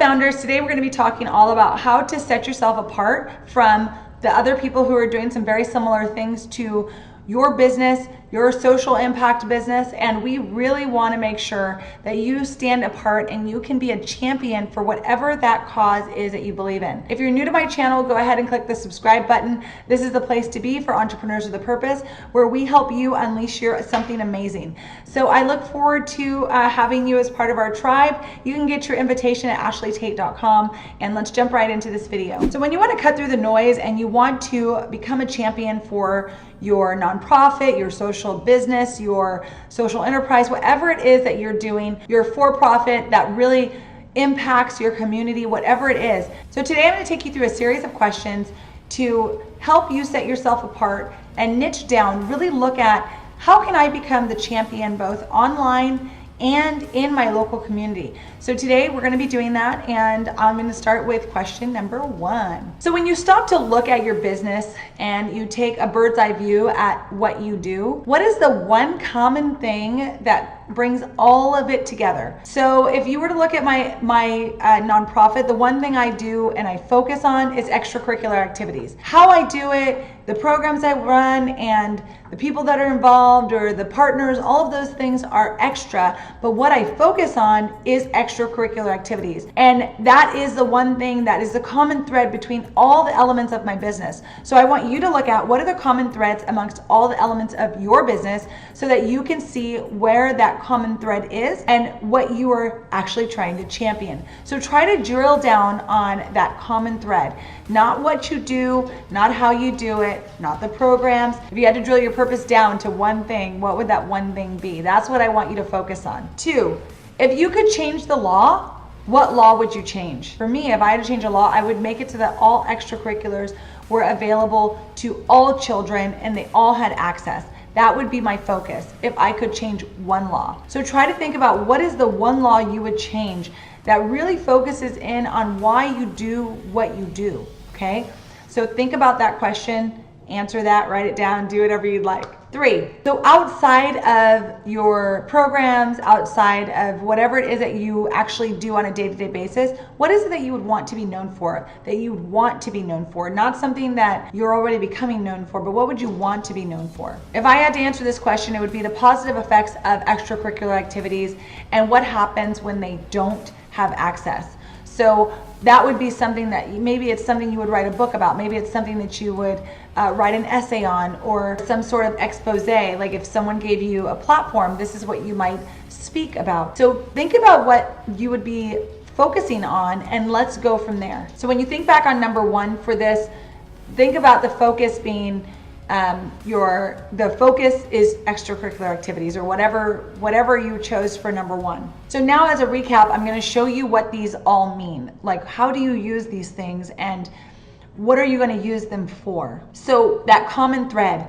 founders. Today we're going to be talking all about how to set yourself apart from the other people who are doing some very similar things to your business, your social impact business, and we really want to make sure that you stand apart and you can be a champion for whatever that cause is that you believe in. If you're new to my channel, go ahead and click the subscribe button. This is the place to be for entrepreneurs with a purpose, where we help you unleash something amazing. So I look forward to having you as part of our tribe. You can get your invitation at ashleytate.com, and let's jump right into this video. So when you want to cut through the noise and you want to become a champion for your nonprofit, your social business, your social enterprise, whatever it is that you're doing, your for-profit that really impacts your community, whatever it is. So today I'm going to take you through a series of questions to help you set yourself apart and niche down, really look at how can I become the champion both online and in my local community. So today we're going to be doing that, and I'm going to start with question number 1. So when you stop to look at your business and you take a bird's eye view at what you do, what is the one common thing that brings all of it together? So if you were to look at my nonprofit, the one thing I do and I focus on is extracurricular activities. How I do it, the programs I run, and the people that are involved or the partners, all of those things are extra, but what I focus on is extracurricular activities. And that is the one thing that is the common thread between all the elements of my business. So I want you to look at what are the common threads amongst all the elements of your business so that you can see where that common thread is and what you are actually trying to champion. So try to drill down on that common thread, not what you do, not how you do it, not the programs. If you had to drill your purpose down to one thing, what would that one thing be? That's what I want you to focus on. 2, if you could change the law, what law would you change? For me, if I had to change a law, I would make it so that all extracurriculars were available to all children and they all had access. That would be my focus if I could change one law. So try to think about what is the one law you would change that really focuses in on why you do what you do, okay? So think about that question, answer that, write it down, do whatever you'd like. 3, so outside of your programs, outside of whatever it is that you actually do on a day-to-day basis, what is it that you would want to be known for, that you would want to be known for? Not something that you're already becoming known for, but what would you want to be known for? If I had to answer this question, it would be the positive effects of extracurricular activities and what happens when they don't have access. So that would be something that maybe it's something you would write a book about. Maybe it's something that you would write an essay on, or some sort of expose. Like if someone gave you a platform, this is what you might speak about. So think about what you would be focusing on and let's go from there. So when you think back on number 1 for this, think about the focus being the focus is extracurricular activities or whatever you chose for number 1. So now as a recap, I'm going to show you what these all mean. Like, how do you use these things and what are you going to use them for? So that common thread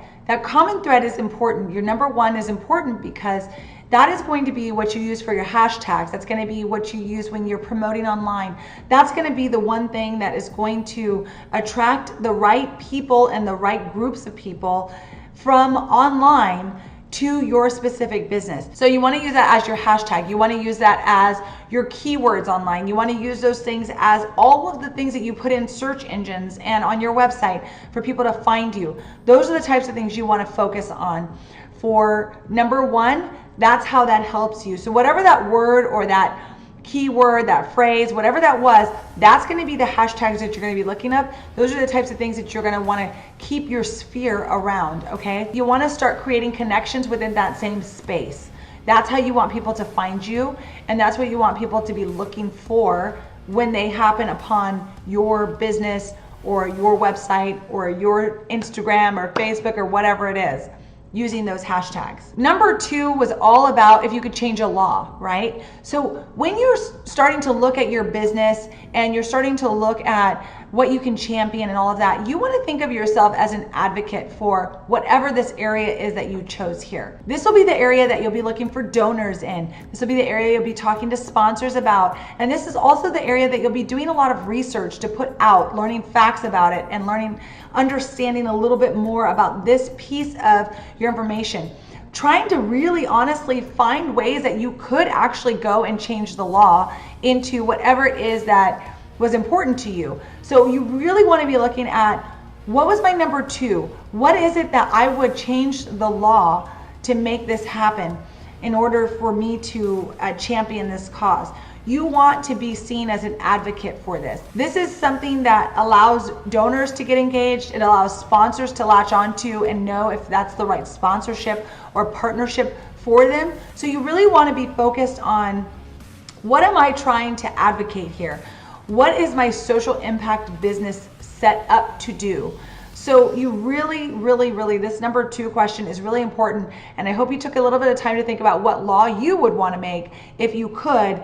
is important. Your number 1 is important because that is going to be what you use for your hashtags. That's going to be what you use when you're promoting online. That's going to be the one thing that is going to attract the right people and the right groups of people from online to your specific business. So you want to use that as your hashtag. You want to use that as your keywords online. You want to use those things as all of the things that you put in search engines and on your website for people to find you. Those are the types of things you want to focus on. For number 1, that's how that helps you. So whatever that word or that keyword, that phrase, whatever that was, that's going to be the hashtags that you're going to be looking up. Those are the types of things that you're going to want to keep your sphere around, okay? You want to start creating connections within that same space. That's how you want people to find you, and that's what you want people to be looking for when they happen upon your business or your website or your Instagram or Facebook or whatever it is, using those hashtags. Number 2 was all about if you could change a law, right? So when you're starting to look at your business and you're starting to look at what you can champion and all of that, you want to think of yourself as an advocate for whatever this area is that you chose here. This will be the area that you'll be looking for donors in. This will be the area you'll be talking to sponsors about. And this is also the area that you'll be doing a lot of research to put out, learning facts about it and understanding a little bit more about this piece of your information. trying to really honestly find ways that you could actually go and change the law into whatever it is that was important to you. So you really want to be looking at, what was my number two? What is it that I would change the law to make this happen in order for me to champion this cause? You want to be seen as an advocate for this. This is something that allows donors to get engaged. It allows sponsors to latch onto and know if that's the right sponsorship or partnership for them. So you really want to be focused on, what am I trying to advocate here? What is my social impact business set up to do? So you really, this number two question is really important. And I hope you took a little bit of time to think about what law you would want to make if you could,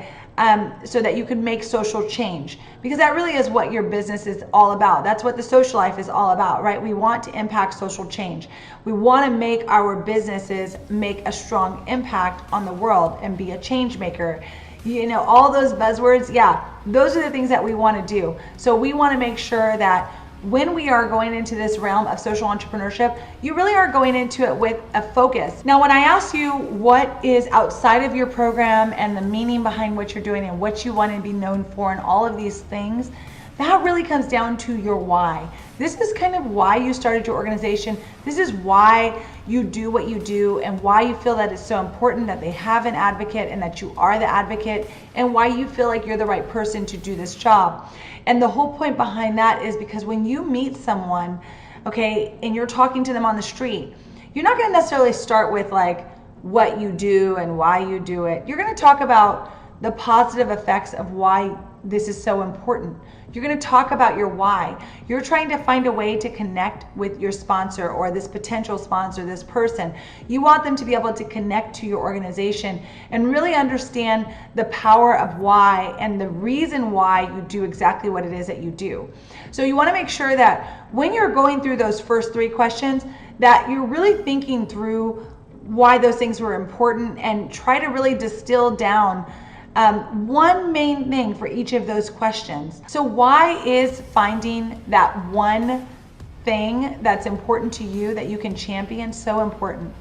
so that you could make social change, because that really is what your business is all about. That's what the Socialife is all about, right? We want to impact social change. We want to make our businesses make a strong impact on the world and be a change maker. You know, all those buzzwords, yeah, those are the things that we want to do. So we want to make sure that when we are going into this realm of social entrepreneurship, you really are going into it with a focus. Now, when I ask you what is outside of your program and the meaning behind what you're doing and what you want to be known for and all of these things, that really comes down to your why. This is kind of why you started your organization. This is why you do what you do, and why you feel that it's so important that they have an advocate and that you are the advocate, and why you feel like you're the right person to do this job. And the whole point behind that is because when you meet someone, okay, and you're talking to them on the street, you're not going to necessarily start with like what you do and why you do it. You're going to talk about the positive effects of why this is so important. You're going to talk about your why. You're trying to find a way to connect with your sponsor or this potential sponsor, this person. You want them to be able to connect to your organization and really understand the power of why and the reason why you do exactly what it is that you do. So you want to make sure that when you're going through those first three questions, that you're really thinking through why those things were important, and try to really distill down one main thing for each of those questions. So why is finding that one thing that's important to you that you can champion so important?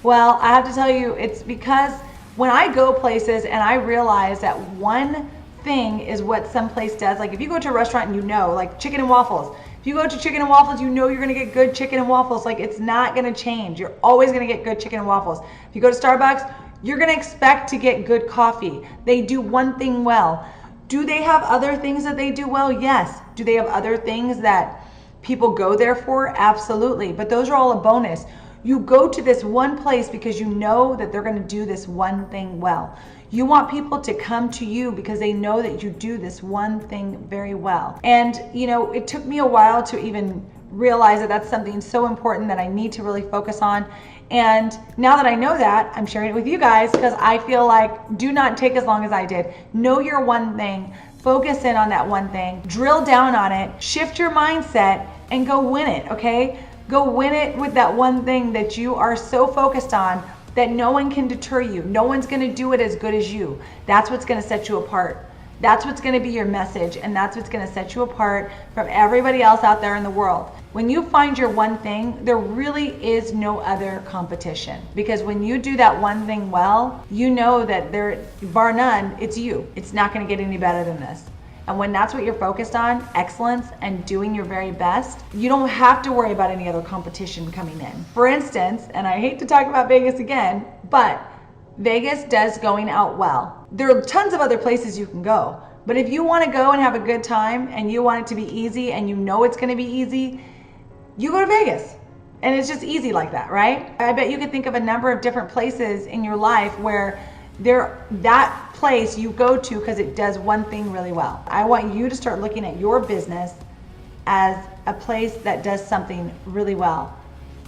Well, I have to tell you, it's because when I go places and I realize that one thing is what some place does, like if you go to a restaurant and you know, like chicken and waffles, if you go to chicken and waffles, you know you're gonna get good chicken and waffles. Like it's not gonna change. You're always gonna get good chicken and waffles. If you go to Starbucks, you're going to expect to get good coffee. They do one thing well. Do they have other things that they do well? Yes. Do they have other things that people go there for? Absolutely. But those are all a bonus. You go to this one place because you know that they're going to do this one thing well. You want people to come to you because they know that you do this one thing very well. And, you know, it took me a while to even realize that that's something so important that I need to really focus on. And now that I know that, I'm sharing it with you guys because I feel like, do not take as long as I did. Know your one thing, focus in on that one thing, drill down on it, shift your mindset, and go win it, okay? Go win it with that one thing that you are so focused on that no one can deter you. No one's gonna do it as good as you. That's what's gonna set you apart. That's what's gonna be your message, and that's what's gonna set you apart from everybody else out there in the world. When you find your one thing, there really is no other competition. Because when you do that one thing well, you know that there, bar none, it's you. It's not gonna get any better than this. And when that's what you're focused on, excellence and doing your very best, you don't have to worry about any other competition coming in. For instance, and I hate to talk about Vegas again, but Vegas does going out well. There are tons of other places you can go. But if you want to go and have a good time and you want it to be easy and you know it's going to be easy, you go to Vegas. And it's just easy like that, right? I bet you could think of a number of different places in your life where that place you go to because it does one thing really well. I want you to start looking at your business as a place that does something really well.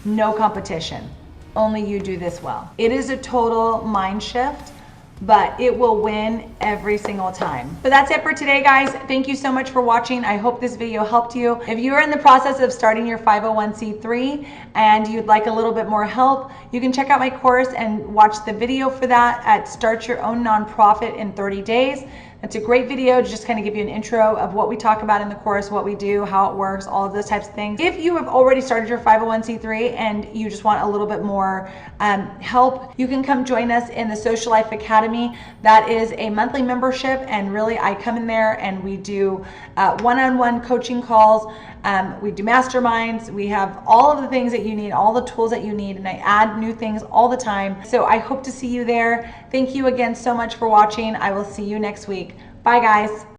No competition. Only you do this well. It is a total mind shift, but it will win every single time. So that's it for today, guys. Thank you so much for watching. I hope this video helped you. If you are in the process of starting your 501c3 and you'd like a little bit more help, you can check out my course and watch the video for that at Start Your Own Nonprofit in 30 Days. It's a great video to just kind of give you an intro of what we talk about in the course, what we do, how it works, all of those types of things. If you have already started your 501c3 and you just want a little bit more help, you can come join us in the Socialife Academy. That is a monthly membership, and really I come in there and we do one-on-one coaching calls. We do masterminds. We have all of the things that you need, all the tools that you need, and I add new things all the time. So I hope to see you there. Thank you again so much for watching. I will see you next week. Bye, guys.